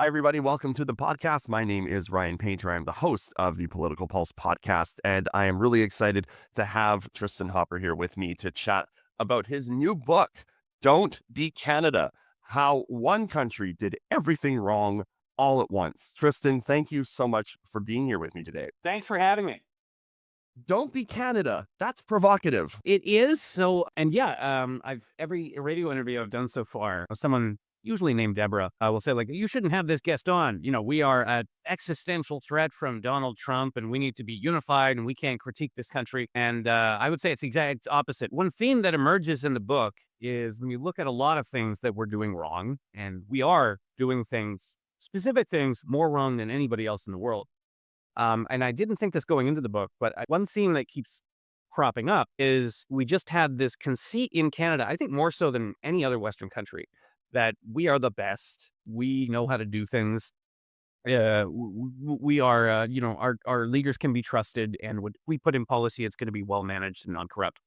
Hi, everybody. Welcome to the podcast. My name is Ryan Painter. I'm the host of the Political Pulse podcast, and I am really excited to have Tristin Hopper here with me to chat about his new book, Don't Be Canada, How One Country Did Everything Wrong All at Once. Tristan, thank you so much for being here with me today. Thanks for having me. Don't be Canada. That's provocative. It is so, and yeah, I've every radio interview I've done so far, someone usually named Deborah will say like, "You shouldn't have this guest on. You know, we are an existential threat from Donald Trump, and we need to be unified, and we can't critique this country." And I would say it's the exact opposite. One theme that emerges in the book is when you look at a lot of things that we're doing wrong, and we are doing things, specific things, more wrong than anybody else in the world. And I didn't think this going into the book, but one theme that keeps cropping up is we just had this conceit in Canada, I think more so than any other Western country, that we are the best. We know how to do things. We are, our leaders can be trusted, and what we put in policy, it's going to be well managed and non-corrupt.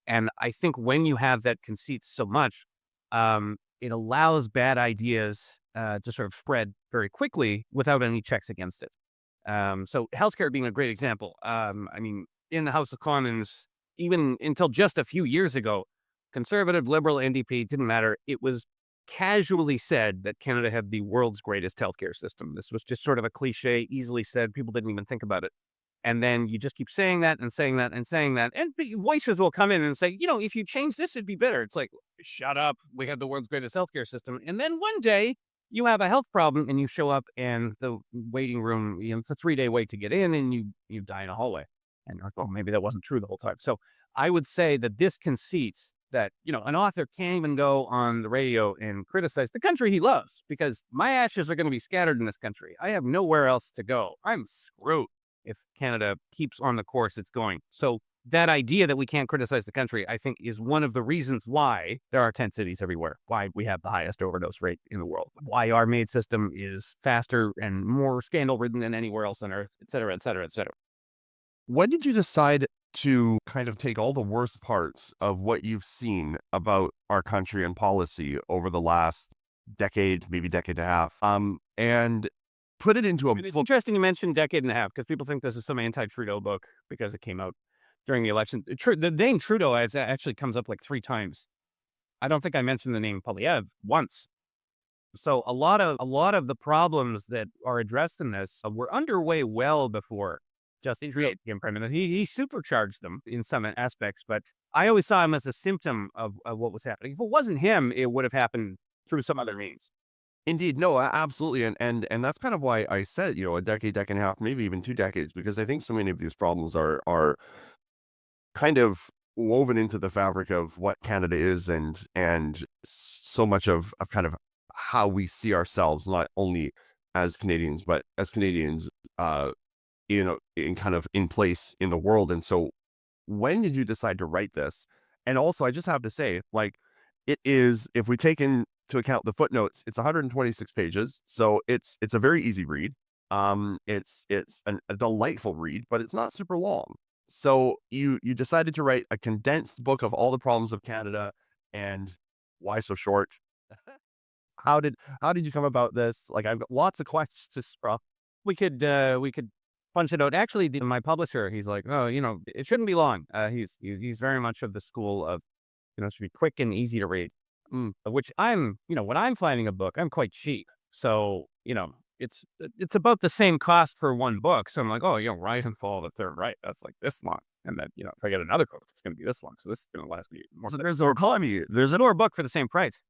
And I think when you have that conceit so much, it allows bad ideas to sort of spread very quickly without any checks against it. So healthcare being a great example. I mean, in the House of Commons, even until just a few years ago, Conservative, Liberal, NDP, didn't matter. It was casually said that Canada had the world's greatest healthcare system. This was just sort of a cliche, easily said. People didn't even think about it. And then you just keep saying that and saying that and saying that. And voices will come in and say, if you change this, it'd be better. It's like, shut up. We have the world's greatest healthcare system. And then one day, you have a health problem and you show up and the waiting room, it's a 3-day wait to get in and you die in a hallway. And you're like, oh, maybe that wasn't true the whole time. So I would say that this conceit that, an author can't even go on the radio and criticize the country he loves because my ashes are going to be scattered in this country. I have nowhere else to go. I'm screwed if Canada keeps on the course it's going. So that idea that we can't criticize the country, I think, is one of the reasons why there are tent cities everywhere, why we have the highest overdose rate in the world, why our MAID system is faster and more scandal-ridden than anywhere else on earth, et cetera, et cetera, et cetera. When did you decide to kind of take all the worst parts of what you've seen about our country and policy over the last decade, maybe decade and a half, and put it into a It's interesting you mentioned decade and a half because people think this is some anti-Trudeau book because it came out during the election. The name Trudeau actually comes up like 3 times. I don't think I mentioned the name Polyev once. So a lot of the problems that are addressed in this were underway well before Justin Trudeau became prime minister. He supercharged them in some aspects, but I always saw him as a symptom of what was happening. If it wasn't him, it would have happened through some other means. Indeed. No, absolutely. And that's kind of why I said, a decade and a half, maybe even 2 decades, because I think so many of these problems are kind of woven into the fabric of what Canada is and so much of kind of how we see ourselves, not only as Canadians, but as Canadians, in kind of in place in the world. And so when did you decide to write this? And also, I just have to say, like, it is, if we take into account the footnotes, it's 126 pages. So it's a very easy read. It's a delightful read, but it's not super long. So you decided to write a condensed book of all the problems of Canada, and why so short? How did you come about this? Like, I've got lots of questions. We could punch it out. Actually, my publisher, he's like, oh, it shouldn't be long. He's very much of the school of, it should be quick and easy to read. Which I'm, when I'm finding a book, I'm quite cheap. So, it's about the same cost for one book. So I'm like, oh, Rise and Fall of the Third Reich, that's like this long. And then, if I get another book, it's going to be this long. So this is going to last me more. So there's no economy. There's Another book for the same price.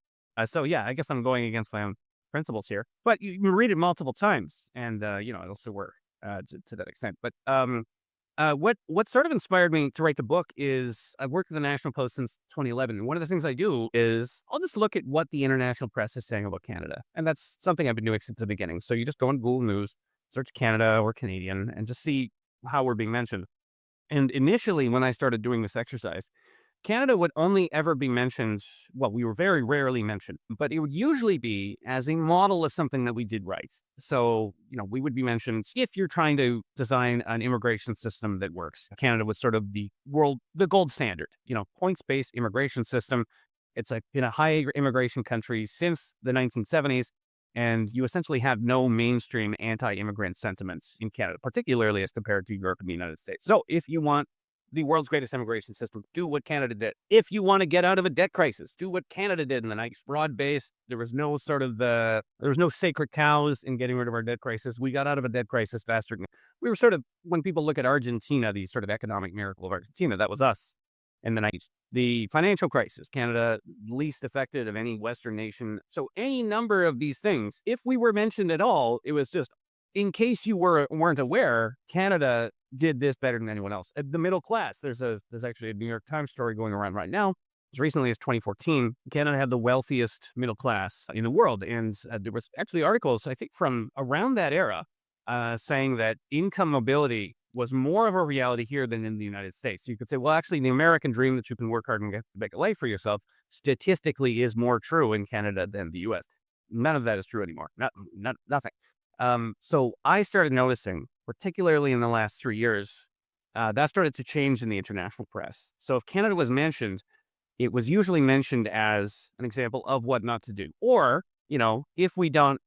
So yeah, I guess I'm going against my own principles here. But you can read it multiple times, and it'll still work to that extent. But what sort of inspired me to write the book is I've worked at the National Post since 2011. And one of the things I do is I'll just look at what the international press is saying about Canada. And that's something I've been doing since the beginning. So you just go on Google News, search Canada or Canadian, and just see how we're being mentioned. And initially, when I started doing this exercise, Canada would only ever be mentioned, well, we were very rarely mentioned, but it would usually be as a model of something that we did right. So, we would be mentioned if you're trying to design an immigration system that works. Canada was sort of the gold standard, points-based immigration system. It's been a high immigration country since the 1970s. And you essentially have no mainstream anti-immigrant sentiments in Canada, particularly as compared to Europe and the United States. So if you want the world's greatest immigration system, do what Canada did. If you want to get out of a debt crisis, do what Canada did in the nice broad base. There was no there was no sacred cows in getting rid of our debt crisis. We got out of a debt crisis faster. We were sort of, when people look at Argentina, the sort of economic miracle of Argentina, that was us in the 90s. The financial crisis, Canada least affected of any Western nation. So any number of these things, if we were mentioned at all, it was just, in case you weren't aware, Canada did this better than anyone else. The middle class, there's actually a New York Times story going around right now. As recently as 2014, Canada had the wealthiest middle class in the world. And there was actually articles, I think, from around that era saying that income mobility was more of a reality here than in the United States. So you could say, well, actually, the American dream that you can work hard and make a life for yourself statistically is more true in Canada than the US. None of that is true anymore. Nothing. So I started noticing, particularly in the last 3 years, that started to change in the international press. So if Canada was mentioned, it was usually mentioned as an example of what not to do. Or, if we don't,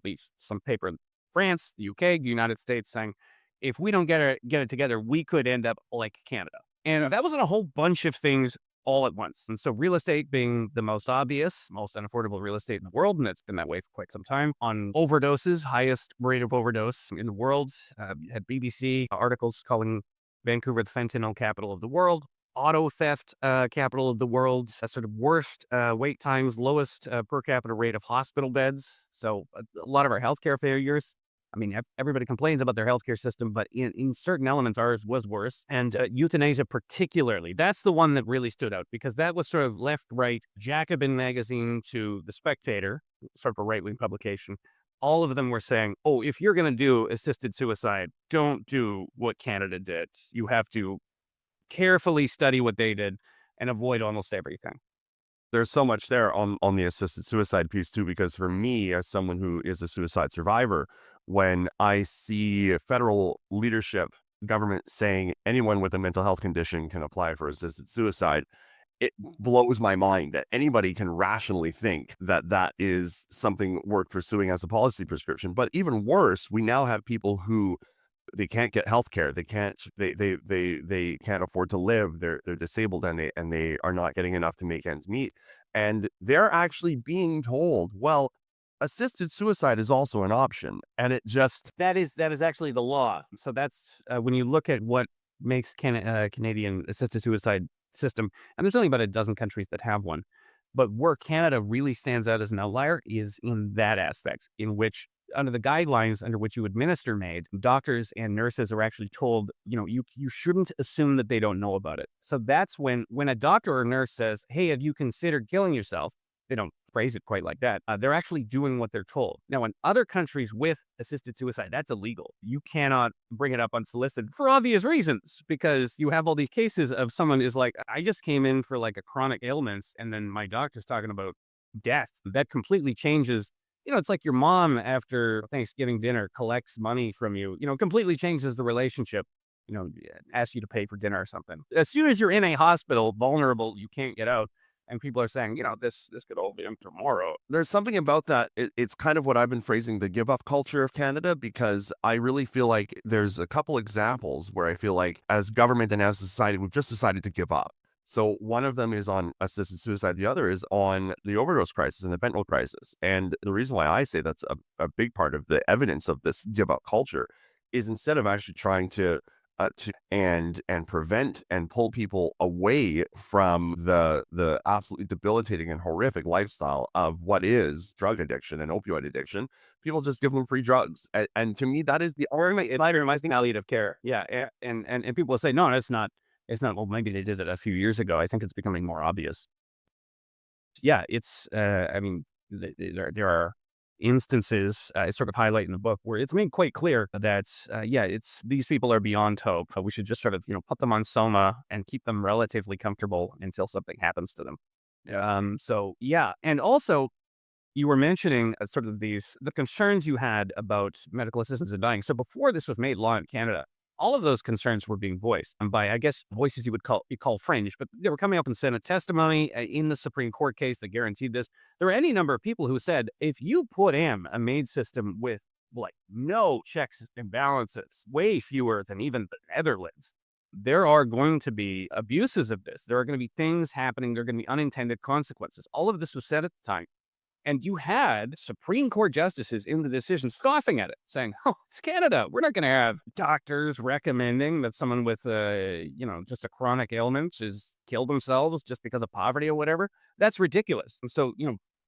be some paper in France, the UK, the United States saying, if we don't get it together, we could end up like Canada. And that wasn't a whole bunch of things all at once. And so real estate being the most obvious, most unaffordable real estate in the world, and it's been that way for quite some time. On overdoses, highest rate of overdose in the world. Had BBC articles calling Vancouver the fentanyl capital of the world. Auto theft capital of the world, sort of worst wait times, lowest per capita rate of hospital beds. So a lot of our healthcare failures. I mean, everybody complains about their healthcare system, but in certain elements, ours was worse. And euthanasia particularly, that's the one that really stood out because that was sort of left, right, Jacobin magazine to The Spectator, sort of a right-wing publication. All of them were saying, oh, if you're going to do assisted suicide, don't do what Canada did. You have to carefully study what they did and avoid almost everything. There's so much there on the assisted suicide piece too, because for me, as someone who is a suicide survivor, when I see federal leadership, government saying anyone with a mental health condition can apply for assisted suicide, it blows my mind that anybody can rationally think that that is something worth pursuing as a policy prescription. But even worse, we now have people who they can't get health care. They can't afford to live. They're disabled and they are not getting enough to make ends meet. And they're actually being told, well, assisted suicide is also an option. And it just That is actually the law. So that's when you look at what makes Canadian assisted suicide system, and there's only about a dozen countries that have one. But where Canada really stands out as an outlier is in that aspect, in which under the guidelines under which you administer MAID, doctors and nurses are actually told, you shouldn't assume that they don't know about it. So that's when a doctor or nurse says, hey, have you considered killing yourself? They don't phrase it quite like that. They're actually doing what they're told. Now, in other countries with assisted suicide, that's illegal. You cannot bring it up unsolicited for obvious reasons, because you have all these cases of someone is like, I just came in for like a chronic ailment, and then my doctor's talking about death. That completely changes. It's like your mom after Thanksgiving dinner collects money from you, completely changes the relationship, asks you to pay for dinner or something. As soon as you're in a hospital, vulnerable, you can't get out. And people are saying, this could all be end tomorrow. there's something about that. It's kind of what I've been phrasing the give up culture of Canada, because I really feel like there's a couple examples where I feel like as government and as a society, we've just decided to give up. So one of them is on assisted suicide. The other is on the overdose crisis and the fentanyl crisis. And the reason why I say that's a big part of the evidence of this give up culture is instead of actually trying to and prevent and pull people away from the absolutely debilitating and horrific lifestyle of what is drug addiction and opioid addiction, people just give them free drugs. And to me, that is the It might reminds me palliative care. Yeah. And people will say, no, it's not. It's not. Well, maybe they did it a few years ago. I think it's becoming more obvious. Yeah, it's, I mean, there are instances, I sort of highlight in the book where it's made quite clear that, it's these people are beyond hope. We should just sort of, put them on soma and keep them relatively comfortable until something happens to them. So, yeah. And also, you were mentioning the concerns you had about medical assistance in dying. So before this was made law in Canada, all of those concerns were being voiced and by, I guess, voices you call fringe, but they were coming up in Senate testimony in the Supreme Court case that guaranteed this. There were any number of people who said, if you put in a MAID system with like no checks and balances, way fewer than even the Netherlands, there are going to be abuses of this. There are going to be things happening. There are going to be unintended consequences. All of this was said at the time. And you had Supreme Court justices in the decision scoffing at it, saying, oh, it's Canada. We're not going to have doctors recommending that someone with, just a chronic ailment is kill themselves just because of poverty or whatever. That's ridiculous. And so,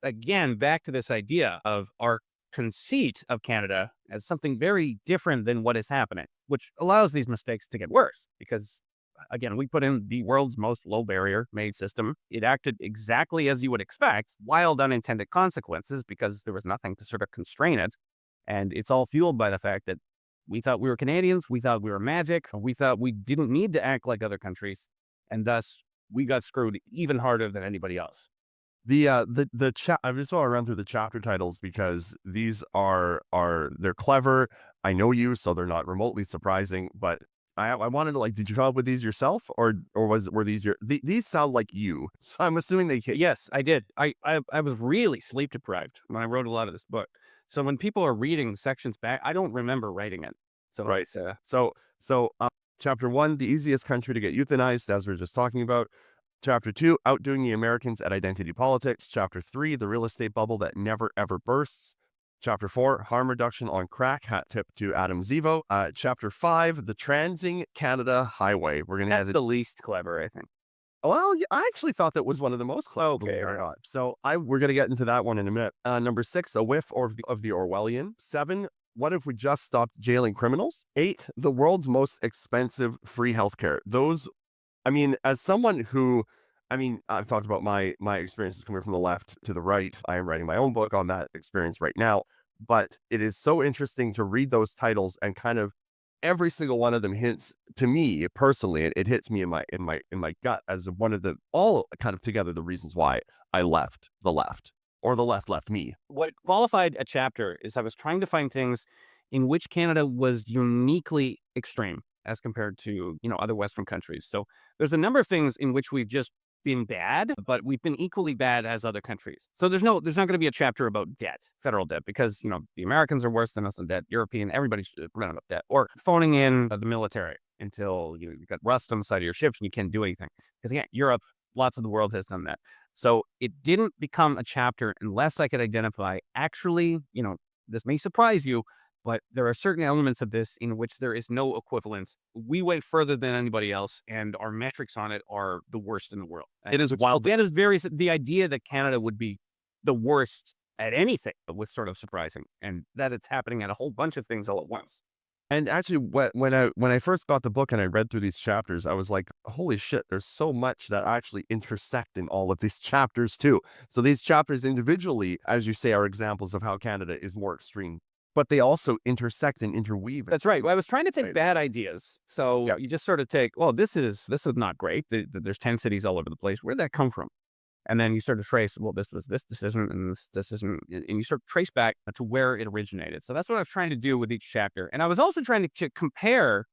again, back to this idea of our conceit of Canada as something very different than what is happening, which allows these mistakes to get worse because, again, we put in the world's most low barrier MAID system. It acted exactly as you would expect, wild unintended consequences because there was nothing to sort of constrain it. And it's all fueled by the fact that we thought we were Canadians, we thought we were magic, we thought we didn't need to act like other countries, and thus we got screwed even harder than anybody else. I just want to run through the chapter titles because these they're clever. I know you, so they're not remotely surprising, but I wanted to did you come up with these yourself or were these these sound like you? So I'm assuming they came. Yes, I did. I was really sleep deprived when I wrote a lot of this book. So when people are reading sections back, I don't remember writing it. So Right. So chapter 1, the easiest country to get euthanized, as we were just talking about. Chapter 2, outdoing the Americans at identity politics. Chapter 3, the real estate bubble that never ever bursts. Chapter 4, harm reduction on crack, hat tip to Adam Zivo. Chapter 5, the transing Canada highway. We're going to that's have the least clever, I think. Well, yeah, I actually thought that was one of the most clever. Okay, all right. So we're going to get into that one in a minute. Number 6, a whiff of the Orwellian. 7, what if we just stopped jailing criminals? 8, the world's most expensive free healthcare. As someone who, I've talked about my experiences coming from the left to the right. I am writing my own book on that experience right now. But it is so interesting to read those titles and kind of every single one of them hints to me personally. It hits me in my gut as one of all kind of together the reasons why I left the left or the left left me. What qualified a chapter is I was trying to find things in which Canada was uniquely extreme as compared to, other Western countries. So there's a number of things in which we've just been bad, but we've been equally bad as other countries. So there's not going to be a chapter about debt, federal debt, because, the Americans are worse than us in debt, European, everybody's running up debt, or phoning in the military until you've got rust on the side of your ships and you can't do anything. Because again, Europe, lots of the world has done that. So it didn't become a chapter unless I could identify actually, this may surprise you, but there are certain elements of this in which there is no equivalence. We went further than anybody else, and our metrics on it are the worst in the world. It is wild. That is the idea that Canada would be the worst at anything was sort of surprising, and that it's happening at a whole bunch of things all at once. And actually, when I first got the book and I read through these chapters, I was like, holy shit, there's so much that actually intersect in all of these chapters too. So these chapters individually, as you say, are examples of how Canada is more extreme, but they also intersect and interweave. That's right. Well, I was trying to take Right. bad ideas. So Yeah. you just sort of take, well, this is not great. There's 10 cities all over the place. Where'd that come from? And then you sort of trace, well, this was this decision and this decision, and you sort of trace back to where it originated. So that's what I was trying to do with each chapter. And I was also trying to compare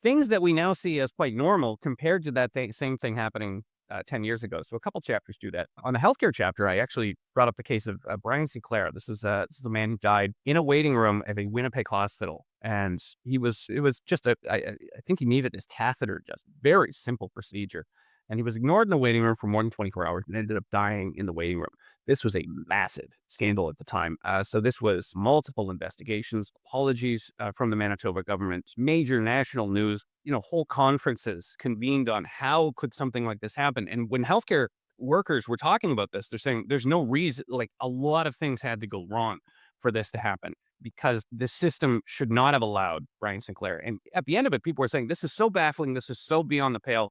things that we now see as quite normal compared to that same thing happening 10 years ago. So a couple chapters do that. On the healthcare chapter, I actually brought up the case of Brian Sinclair. This is the man who died in a waiting room at a Winnipeg hospital. And it was just I think he needed his catheter, just very simple procedure. And he was ignored in the waiting room for more than 24 hours and ended up dying in the waiting room. This was a massive scandal at the time. So this was multiple investigations, apologies from the Manitoba government, major national news, whole conferences convened on how could something like this happen. And when healthcare workers were talking about this, they're saying there's no reason, like a lot of things had to go wrong for this to happen because the system should not have allowed Brian Sinclair. And at the end of it, people were saying, this is so baffling. This is so beyond the pale.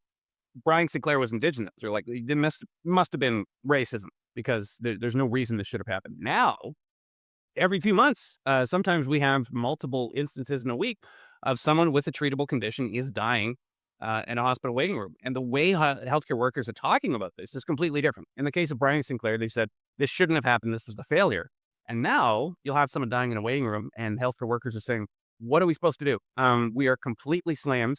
Brian Sinclair was Indigenous. They're like, it must have been racism because there's no reason this should have happened. Now, every few months, sometimes we have multiple instances in a week of someone with a treatable condition is dying in a hospital waiting room. And the way healthcare workers are talking about this is completely different. In the case of Brian Sinclair, they said, this shouldn't have happened. This was the failure. And now you'll have someone dying in a waiting room and healthcare workers are saying, what are we supposed to do? We are completely slammed.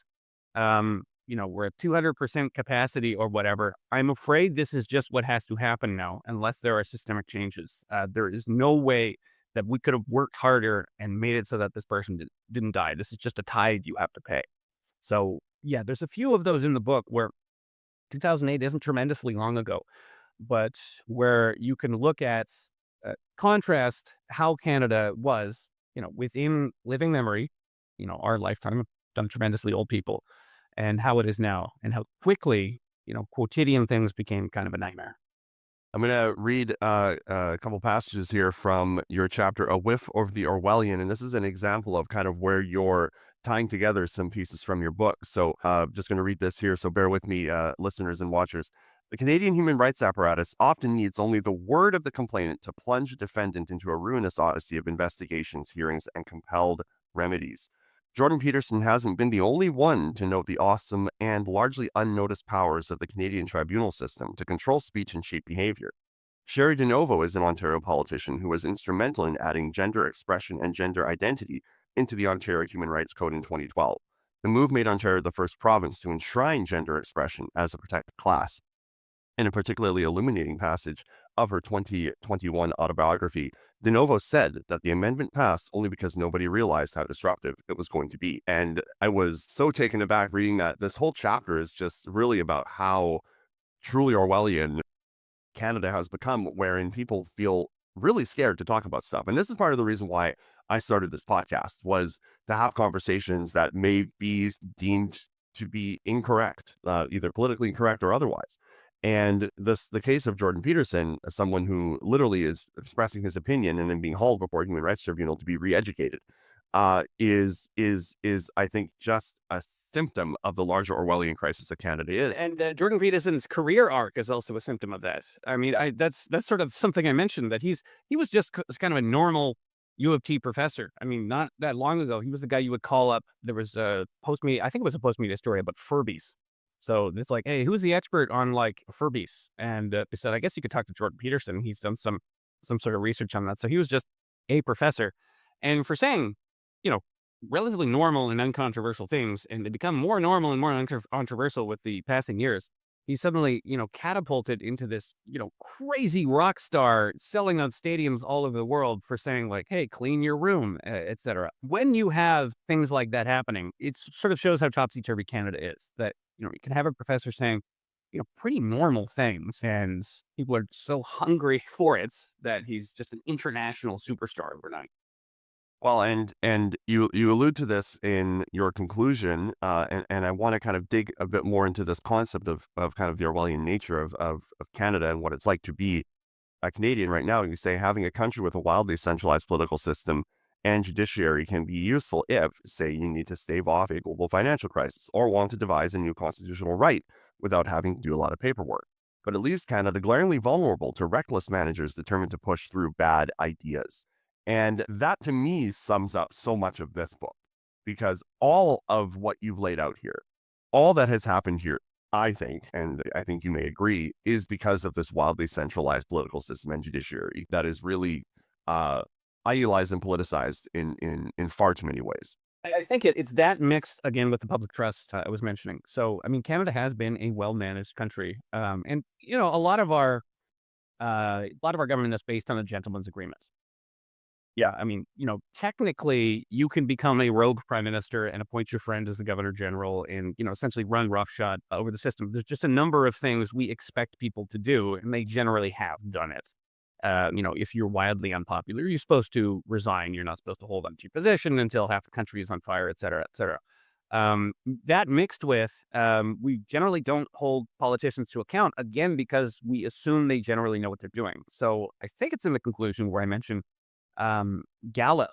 We're at 200% capacity or whatever. I'm afraid this is just what has to happen now, unless there are systemic changes. There is no way that we could have worked harder and made it so that this person didn't die. This is just a tithe you have to pay. So, yeah, there's a few of those in the book where 2008 isn't tremendously long ago, but where you can look at, contrast how Canada was, within living memory, our lifetime, done tremendously old people, and how it is now, and how quickly, quotidian things became kind of a nightmare. I'm going to read a couple passages here from your chapter, A Whiff of the Orwellian. And this is an example of kind of where you're tying together some pieces from your book. So just going to read this here. So bear with me, listeners and watchers. The Canadian human rights apparatus often needs only the word of the complainant to plunge a defendant into a ruinous odyssey of investigations, hearings, and compelled remedies. Jordan Peterson hasn't been the only one to note the awesome and largely unnoticed powers of the Canadian tribunal system to control speech and shape behavior. Sherry DeNovo is an Ontario politician who was instrumental in adding gender expression and gender identity into the Ontario Human Rights Code in 2012. The move made Ontario the first province to enshrine gender expression as a protected class. In a particularly illuminating passage of her 2021 autobiography, DeNovo said that the amendment passed only because nobody realized how disruptive it was going to be. And I was so taken aback reading that. This whole chapter is just really about how truly Orwellian Canada has become, wherein people feel really scared to talk about stuff. And this is part of the reason why I started this podcast, was to have conversations that may be deemed to be incorrect, either politically incorrect or otherwise. And the case of Jordan Peterson, someone who literally is expressing his opinion and then being hauled before a human rights tribunal to be re-educated, is I think just a symptom of the larger Orwellian crisis that Canada is. And Jordan Peterson's career arc is also a symptom of that. I mean, that's sort of something I mentioned, that he was just kind of a normal U of T professor. I mean, not that long ago, he was the guy you would call up. There was a post media, I think it was a post media story about Furbies. So it's like, hey, who's the expert on like Furbies? And they said, I guess you could talk to Jordan Peterson. He's done some sort of research on that. So he was just a professor, and for saying, you know, relatively normal and uncontroversial things, and they become more normal and more controversial with the passing years. He's suddenly, catapulted into this, crazy rock star selling out stadiums all over the world for saying like, hey, clean your room, etc. When you have things like that happening, it sort of shows how topsy-turvy Canada is. That, you can have a professor saying, pretty normal things, and people are so hungry for it that he's just an international superstar overnight. Well, and you allude to this in your conclusion, and I want to kind of dig a bit more into this concept of kind of the Orwellian nature of Canada and what it's like to be a Canadian right now. You say having a country with a wildly centralized political system and judiciary can be useful if, say, you need to stave off a global financial crisis or want to devise a new constitutional right without having to do a lot of paperwork. But it leaves Canada glaringly vulnerable to reckless managers determined to push through bad ideas. And that to me sums up so much of this book, because all of what you've laid out here, all that has happened here, I think, and I think you may agree, is because of this wildly centralized political system and judiciary that is really idealized and politicized in far too many ways. I think it's that mixed again with the public trust I was mentioning. So, I mean, Canada has been a well-managed country, and a lot of our government is based on a gentleman's agreement. Yeah, I mean, technically, you can become a rogue prime minister and appoint your friend as the governor general, and essentially run roughshod over the system. There's just a number of things we expect people to do, and they generally have done it. If you're wildly unpopular, you're supposed to resign. You're not supposed to hold on to your position until half the country is on fire, et cetera, et cetera. That mixed with, we generally don't hold politicians to account, again, because we assume they generally know what they're doing. So I think it's in the conclusion where I mentioned, Gallup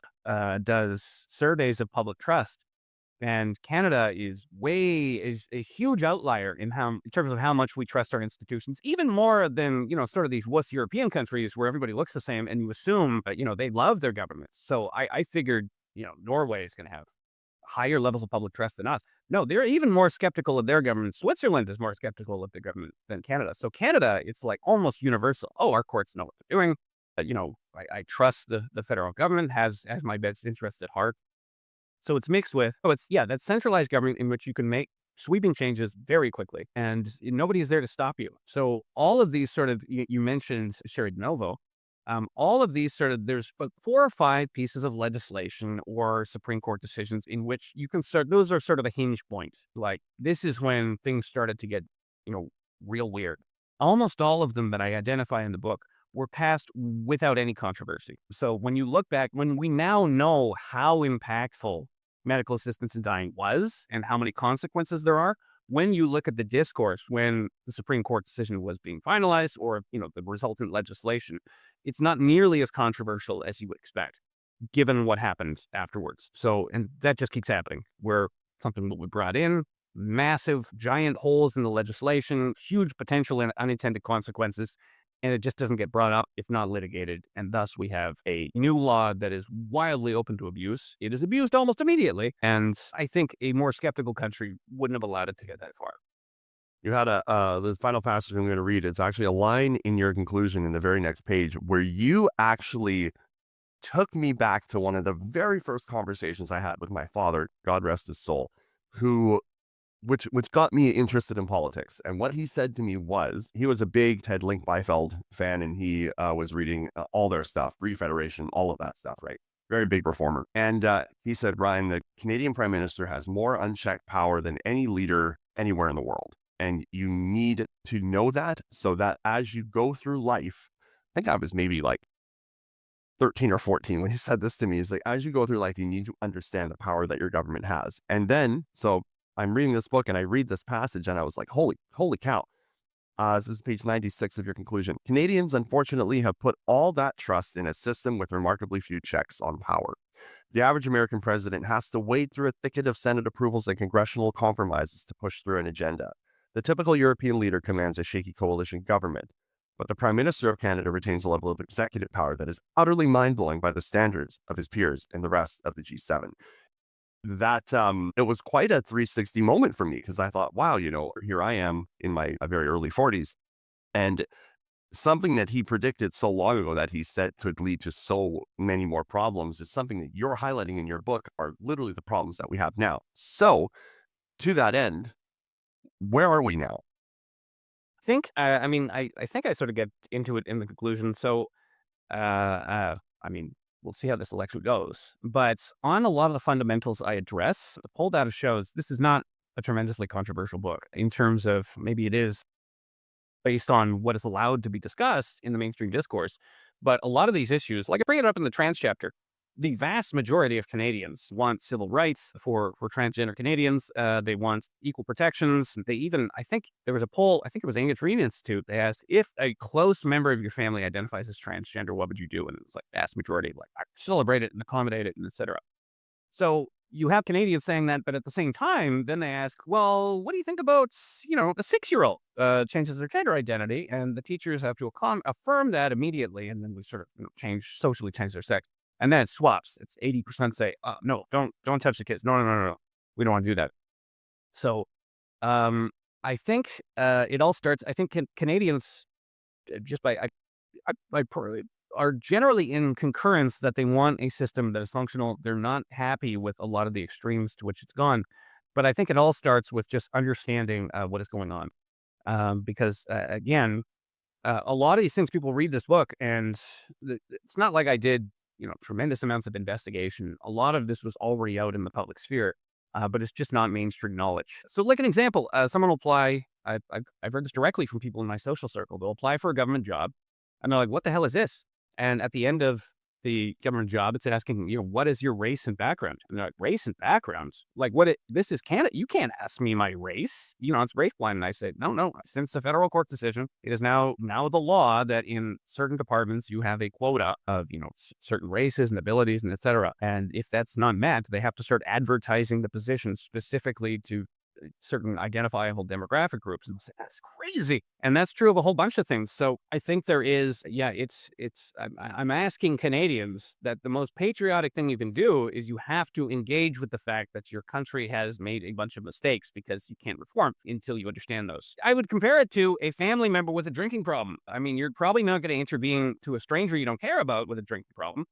does surveys of public trust, and Canada is a huge outlier in terms of how much we trust our institutions, even more than sort of these West European countries where everybody looks the same, and you assume that they love their governments. So I figured Norway is going to have higher levels of public trust than us. No, they're even more skeptical of their government. Switzerland is more skeptical of the government than Canada. So Canada, it's like almost universal. Oh, our courts know what they're doing. I trust the federal government has my best interest at heart. So it's mixed with, that centralized government in which you can make sweeping changes very quickly and nobody is there to stop you. So all of these sort of, you mentioned Sherry DeNovo, all of these sort of, there's 4 or 5 pieces of legislation or Supreme Court decisions in which you can start, those are sort of a hinge point. Like this is when things started to get, you know, real weird. Almost all of them that I identify in the book were passed without any controversy. So when you look back, when we now know how impactful medical assistance in dying was and how many consequences there are, when you look at the discourse when the Supreme Court decision was being finalized or, the resultant legislation, it's not nearly as controversial as you would expect, given what happened afterwards. So, and that just keeps happening, where something will be brought in, massive, giant holes in the legislation, huge potential and unintended consequences, and it just doesn't get brought up if not litigated. And thus we have a new law that is wildly open to abuse. It is abused almost immediately. And I think a more skeptical country wouldn't have allowed it to get that far. You had the final passage I'm going to read. It's actually a line in your conclusion in the very next page where you actually took me back to one of the very first conversations I had with my father, God rest his soul, who which got me interested in politics. And what he said to me was, he was a big Ted Link-Byfeld fan, and he was reading all their stuff, Free Federation, all of that stuff, right? Very big reformer. And he said, Ryan, the Canadian Prime Minister has more unchecked power than any leader anywhere in the world. And you need to know that so that as you go through life, I think I was maybe like 13 or 14 when he said this to me, is like, as you go through life, you need to understand the power that your government has. And then, so I'm reading this book and I read this passage and I was like, holy cow. This is page 96 of your conclusion. Canadians, unfortunately, have put all that trust in a system with remarkably few checks on power. The average American president has to wade through a thicket of Senate approvals and congressional compromises to push through an agenda. The typical European leader commands a shaky coalition government, but the Prime Minister of Canada retains a level of executive power that is utterly mind-blowing by the standards of his peers and the rest of the G7. That it was quite a 360 moment for me, because I thought, wow, here I am in my very early 40s, and something that he predicted so long ago that he said could lead to so many more problems is something that you're highlighting in your book are literally the problems that we have now. So to that end, where are we now? I think I sort of get into it in the conclusion. So, we'll see how this election goes. But on a lot of the fundamentals I address, the poll data shows this is not a tremendously controversial book in terms of, maybe it is based on what is allowed to be discussed in the mainstream discourse. But a lot of these issues, like I bring it up in the trans chapter, the vast majority of Canadians want civil rights for transgender Canadians. They want equal protections. They even, I think there was a poll, I think it was Angus Reid Institute. They asked, if a close member of your family identifies as transgender, what would you do? And it was like vast majority, like, I celebrate it and accommodate it, and et cetera. So you have Canadians saying that, but at the same time, then they ask, well, what do you think about, a 6-year-old changes their gender identity, and the teachers have to affirm that immediately, and then we sort of socially change their sex. And then it swaps. It's 80% say, no, don't touch the kids. No. We don't want to do that. So I think it all starts, I think Canadians just are generally in concurrence that they want a system that is functional. They're not happy with a lot of the extremes to which it's gone. But I think it all starts with just understanding what is going on. Because again, a lot of these things, people read this book and it's not like I did tremendous amounts of investigation. A lot of this was already out in the public sphere, but it's just not mainstream knowledge. So like an example, someone will apply, I've heard this directly from people in my social circle. They'll apply for a government job and they're like, what the hell is this? And at the end of the government job, it's asking, what is your race and background? And they're like, race and background? Like this is Canada. You can't ask me my race. It's race blind. And I say, no. Since the federal court decision, it is now the law that in certain departments, you have a quota of, certain races and abilities and et cetera. And if that's not met, they have to start advertising the position specifically to certain identifiable demographic groups. And that's crazy. And that's true of a whole bunch of things. So I think there is, I'm asking Canadians that the most patriotic thing you can do is you have to engage with the fact that your country has made a bunch of mistakes, because you can't reform until you understand those. I would compare it to a family member with a drinking problem. I mean, you're probably not going to intervene to a stranger you don't care about with a drinking problem.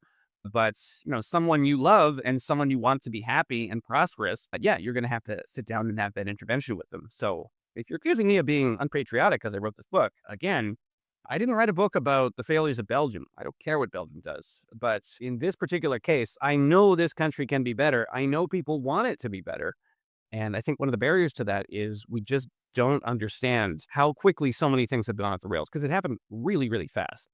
But, someone you love and someone you want to be happy and prosperous, yeah, you're going to have to sit down and have that intervention with them. So if you're accusing me of being unpatriotic because I wrote this book, again, I didn't write a book about the failures of Belgium. I don't care what Belgium does. But in this particular case, I know this country can be better. I know people want it to be better. And I think one of the barriers to that is we just don't understand how quickly so many things have gone off the rails because it happened really, really fast.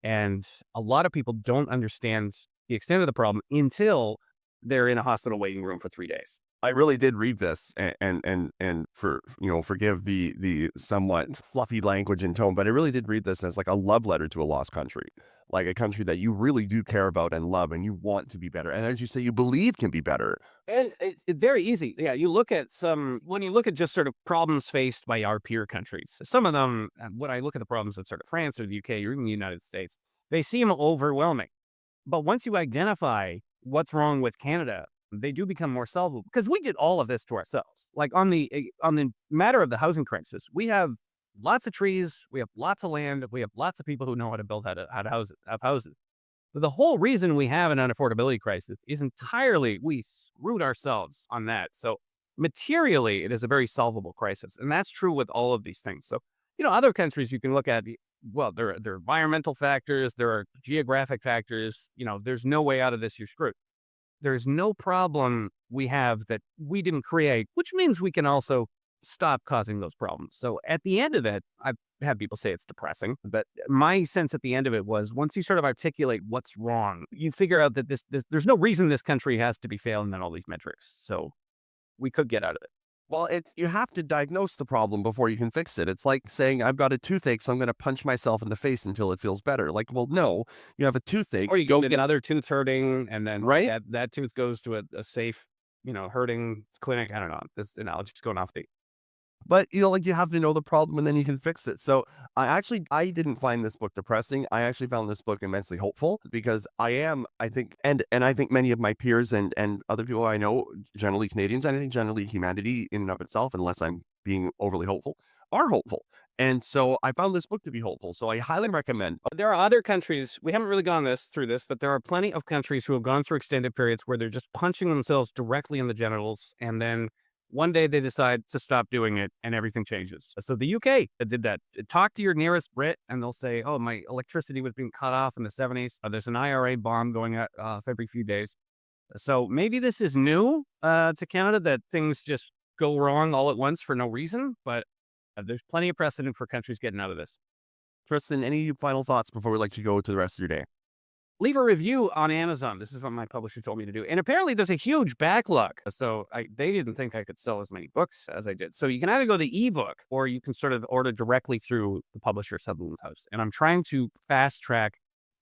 And a lot of people don't understand the extent of the problem until they're in a hospital waiting room for 3 days. I really did read this and for, forgive the somewhat fluffy language and tone, but I really did read this as like a love letter to a lost country, like a country that you really do care about and love and you want to be better. And as you say, you believe can be better. And it's very easy. Yeah, when you look at just sort of problems faced by our peer countries, some of them, when I look at the problems of sort of France or the UK or even the United States, they seem overwhelming. But once you identify what's wrong with Canada, they do become more solvable because we did all of this to ourselves. Like on the matter of the housing crisis, we have lots of trees, we have lots of land, we have lots of people who know how to build have houses. But the whole reason we have an unaffordability crisis is entirely we screwed ourselves on that. So materially, it is a very solvable crisis, and that's true with all of these things. So other countries you can look at. Well, there are environmental factors, there are geographic factors. There's no way out of this. You're screwed. There's no problem we have that we didn't create, which means we can also stop causing those problems. So at the end of it, I've had people say it's depressing, but my sense at the end of it was once you sort of articulate what's wrong, you figure out that there's no reason this country has to be failing on all these metrics. So we could get out of it. Well, you have to diagnose the problem before you can fix it. It's like saying, I've got a toothache, so I'm going to punch myself in the face until it feels better. Like, well, no, you have a toothache. Or you go get another tooth hurting, and then right. that tooth goes to a safe, hurting clinic. I don't know. This analogy's going off the. But, like you have to know the problem and then you can fix it. So I didn't find this book depressing. I actually found this book immensely hopeful because I think, and I think many of my peers and other people I know, generally Canadians, and I think generally humanity in and of itself, unless I'm being overly hopeful, are hopeful. And so I found this book to be hopeful. So I highly recommend. There are other countries, we haven't really gone through this, but there are plenty of countries who have gone through extended periods where they're just punching themselves directly in the genitals and then one day they decide to stop doing it and everything changes. So the UK did that. Talk to your nearest Brit and they'll say, oh, my electricity was being cut off in the 70s. There's an IRA bomb going off every few days. So maybe this is new to Canada that things just go wrong all at once for no reason. But there's plenty of precedent for countries getting out of this. Tristan, any final thoughts before we let you go to the rest of your day? Leave a review on Amazon. This is what my publisher told me to do. And apparently there's a huge backlog. So they didn't think I could sell as many books as I did. So you can either go the ebook or you can sort of order directly through the publisher Sutherland House. And I'm trying to fast track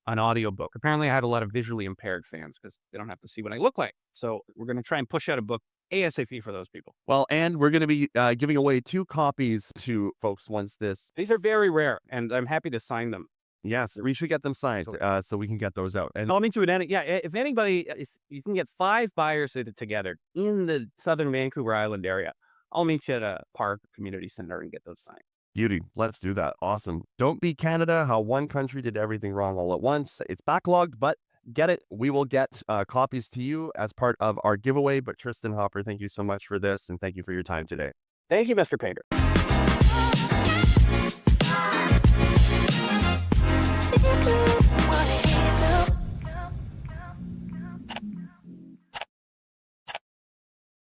an audiobook. Apparently I had a lot of visually impaired fans because they don't have to see what I look like. So we're going to try and push out a book ASAP for those people. Well, and we're going to be giving away 2 copies to folks once this. These are very rare and I'm happy to sign them. Yes, we should get them signed so we can get those out. And I'll meet you at any. Yeah, if you can get 5 buyers together in the southern Vancouver Island area, I'll meet you at a park community center and get those signed. Beauty. Let's do that. Awesome. Don't be Canada, how one country did everything wrong all at once. It's backlogged, but get it. We will get copies to you as part of our giveaway. But Tristin Hopper, thank you so much for this. And thank you for your time today. Thank you, Mr. Painter. Thank you.